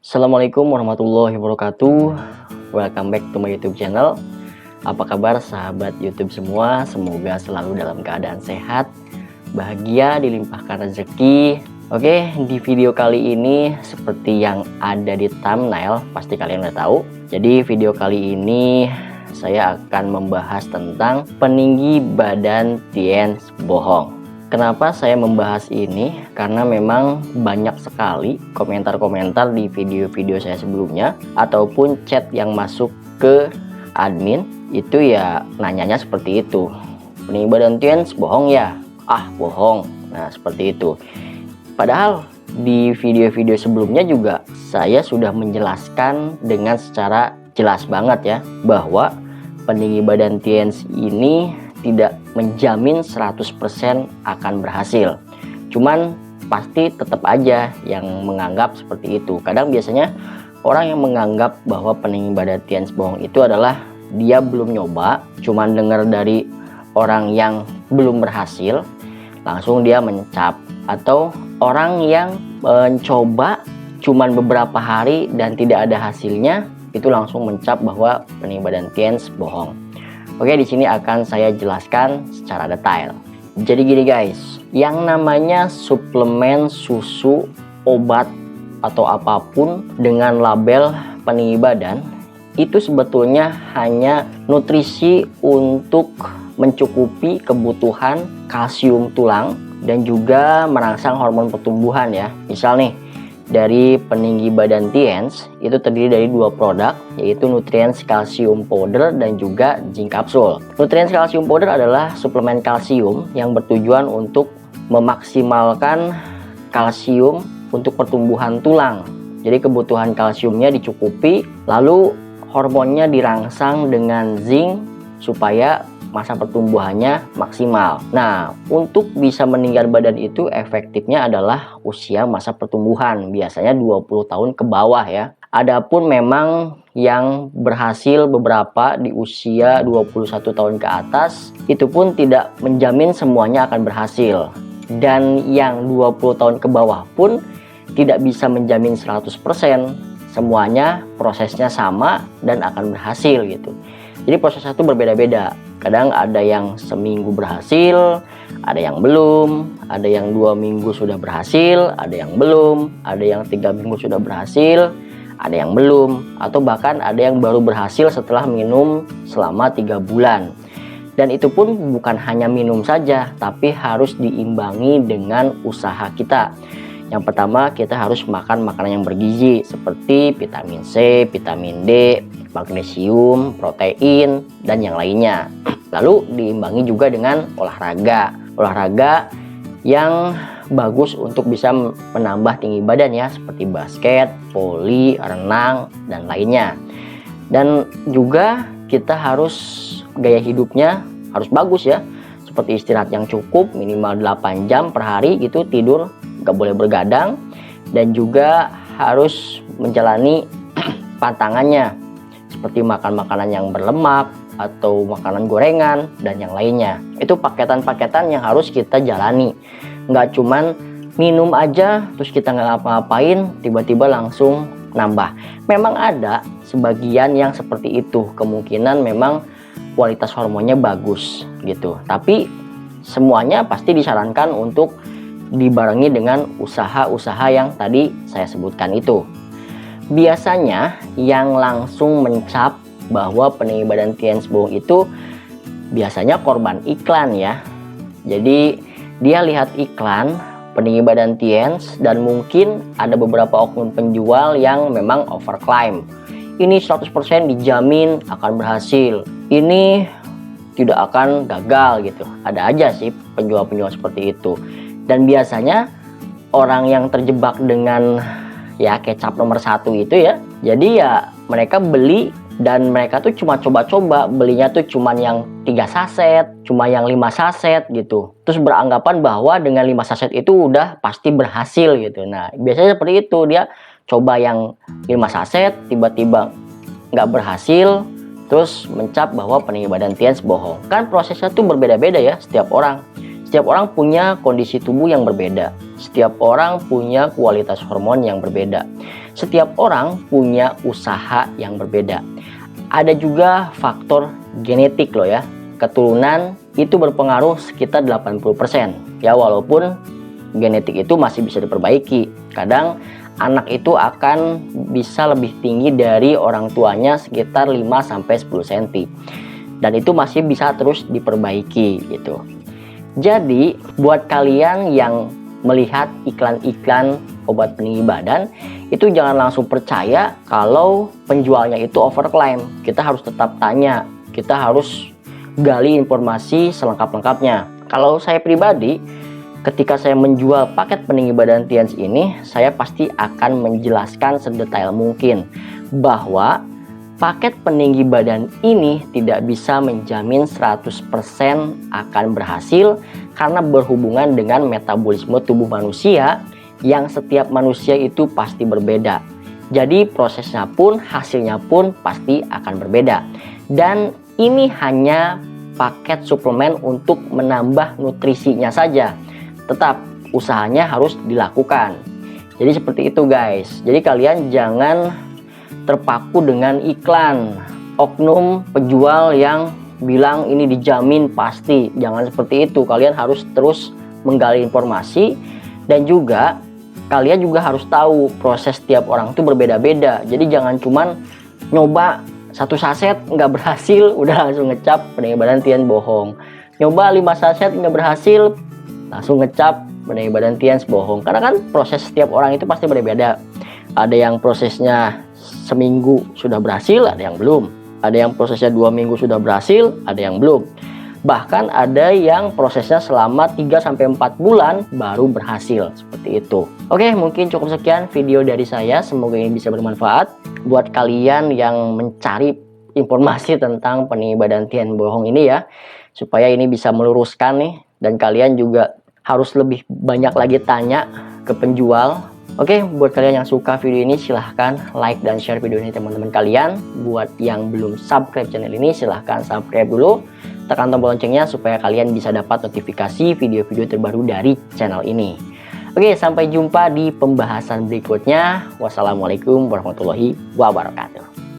Assalamualaikum warahmatullahi wabarakatuh. Welcome back to my YouTube channel. Apa kabar sahabat YouTube semua? Semoga selalu dalam keadaan sehat, bahagia, dilimpahkan rezeki. Oke, di video kali ini seperti yang ada di thumbnail, pasti kalian udah tahu. Jadi video kali ini saya akan membahas tentang peninggi badan teens bohong. Kenapa saya membahas ini? Karena memang banyak sekali komentar-komentar di video-video saya sebelumnya ataupun chat yang masuk ke admin itu ya nanyanya seperti itu. Peninggi badan teens bohong ya? Ah, bohong. Nah, seperti itu. Padahal di video-video sebelumnya juga saya sudah menjelaskan dengan secara jelas banget ya bahwa peninggi badan teens ini tidak menjamin 100% akan berhasil. Cuman pasti tetap aja yang menganggap seperti itu. Kadang biasanya orang yang menganggap bahwa peninggi badan teens bohong itu adalah dia belum nyoba, cuman dengar dari orang yang belum berhasil, langsung dia mencap. Atau orang yang mencoba cuman beberapa hari dan tidak ada hasilnya, itu langsung mencap bahwa peninggi badan teens bohong. Oke, di sini akan saya jelaskan secara detail. Jadi gini guys, yang namanya suplemen, susu, obat atau apapun dengan label peninggi badan itu sebetulnya hanya nutrisi untuk mencukupi kebutuhan kalsium tulang dan juga merangsang hormon pertumbuhan ya. Misal nih, dari peninggi badan teens itu terdiri dari dua produk, yaitu Nutrients Calcium Powder dan juga zinc capsule. Nutrients Calcium Powder adalah suplemen kalsium yang bertujuan untuk memaksimalkan kalsium untuk pertumbuhan tulang. Jadi kebutuhan kalsiumnya dicukupi, lalu hormonnya dirangsang dengan zinc supaya masa pertumbuhannya maksimal. Nah, untuk bisa meninggikan badan itu efektifnya adalah usia masa pertumbuhan, biasanya 20 tahun ke bawah ya. Adapun memang yang berhasil beberapa di usia 21 tahun ke atas, itu pun tidak menjamin semuanya akan berhasil. Dan yang 20 tahun ke bawah pun tidak bisa menjamin 100%. Semuanya prosesnya sama dan akan berhasil gitu. Jadi prosesnya itu berbeda-beda. Kadang ada yang seminggu berhasil, ada yang belum, ada yang 2 minggu sudah berhasil, ada yang belum, ada yang 3 minggu sudah berhasil, ada yang belum, atau bahkan ada yang baru berhasil setelah minum selama 3 bulan. Dan itu pun bukan hanya minum saja, tapi harus diimbangi dengan usaha kita. Yang pertama, kita harus makan makanan yang bergizi seperti vitamin C, vitamin D, magnesium, protein, dan yang lainnya. Lalu diimbangi juga dengan olahraga yang bagus untuk bisa menambah tinggi badan ya, seperti basket, voli, renang, dan lainnya. Dan juga kita harus gaya hidupnya harus bagus ya, seperti istirahat yang cukup minimal 8 jam per hari gitu, tidur gak boleh bergadang, dan juga harus menjalani pantangannya seperti makan makanan yang berlemak atau makanan gorengan dan yang lainnya. Itu paketan-paketan yang harus kita jalani, nggak cuman minum aja terus kita nggak ngapa-ngapain tiba-tiba langsung nambah. Memang ada sebagian yang seperti itu, kemungkinan memang kualitas hormonnya bagus gitu, tapi semuanya pasti disarankan untuk dibarengi dengan usaha-usaha yang tadi saya sebutkan itu. Biasanya yang langsung mencap bahwa peninggi badan teens bohong itu biasanya korban iklan ya. Jadi dia lihat iklan peninggi badan teens dan mungkin ada beberapa oknum penjual yang memang overclaim. Ini 100% dijamin akan berhasil. Ini tidak akan gagal gitu. Ada aja sih penjual-penjual seperti itu. Dan biasanya orang yang terjebak dengan ya kecap nomor 1 itu ya, jadi ya mereka beli dan mereka tuh cuma coba-coba, belinya tuh cuman yang 3 saset, cuma yang 5 saset gitu, terus beranggapan bahwa dengan 5 saset itu udah pasti berhasil gitu. Nah biasanya seperti itu, dia coba yang 5 saset tiba-tiba nggak berhasil, terus mencap bahwa peninggi badan teens bohong. Kan prosesnya tuh berbeda-beda ya, setiap orang punya kondisi tubuh yang berbeda. setiap orang punya kualitas hormon yang berbeda. Setiap orang punya usaha yang berbeda. Ada juga faktor genetik loh ya. Keturunan itu berpengaruh sekitar 80%. Ya, walaupun genetik itu masih bisa diperbaiki. Kadang anak itu akan bisa lebih tinggi dari orang tuanya sekitar 5-10 cm. Dan itu masih bisa terus diperbaiki gitu. Jadi buat kalian yang melihat iklan-iklan obat peninggi badan, itu jangan langsung percaya kalau penjualnya itu overklaim. Kita harus tetap tanya, kita harus gali informasi selengkap-lengkapnya. Kalau saya pribadi, ketika saya menjual paket peninggi badan Tians ini, saya pasti akan menjelaskan sedetail mungkin bahwa paket peninggi badan ini tidak bisa menjamin 100% akan berhasil karena berhubungan dengan metabolisme tubuh manusia yang setiap manusia itu pasti berbeda. Jadi prosesnya pun, hasilnya pun pasti akan berbeda. Dan ini hanya paket suplemen untuk menambah nutrisinya saja. Tetap usahanya harus dilakukan. Jadi seperti itu guys. Jadi kalian jangan terpaku dengan iklan oknum penjual yang bilang ini dijamin pasti. Jangan seperti itu. Kalian harus terus menggali informasi, dan juga kalian juga harus tahu proses tiap orang itu berbeda-beda. Jadi jangan cuman nyoba satu saset nggak berhasil udah langsung ngecap peninggi badan Tians bohong. Nyoba 5 saset nggak berhasil langsung ngecap peninggi badan Tians bohong. Karena kan proses setiap orang itu pasti berbeda. Ada yang prosesnya seminggu sudah berhasil, ada yang belum. Ada yang prosesnya 2 minggu sudah berhasil, ada yang belum. Bahkan ada yang prosesnya selama 3-4 bulan baru berhasil, seperti itu. Oke, mungkin cukup sekian video dari saya. Semoga ini bisa bermanfaat buat kalian yang mencari informasi tentang peninggi badan Tians bohong ini ya. Supaya ini bisa meluruskan nih, dan kalian juga harus lebih banyak lagi tanya ke penjual. Oke, buat kalian yang suka video ini silahkan like dan share video ini teman-teman kalian. Buat yang belum subscribe channel ini silahkan subscribe dulu. Tekan tombol loncengnya supaya kalian bisa dapat notifikasi video-video terbaru dari channel ini. Oke, sampai jumpa di pembahasan berikutnya. Wassalamualaikum warahmatullahi wabarakatuh.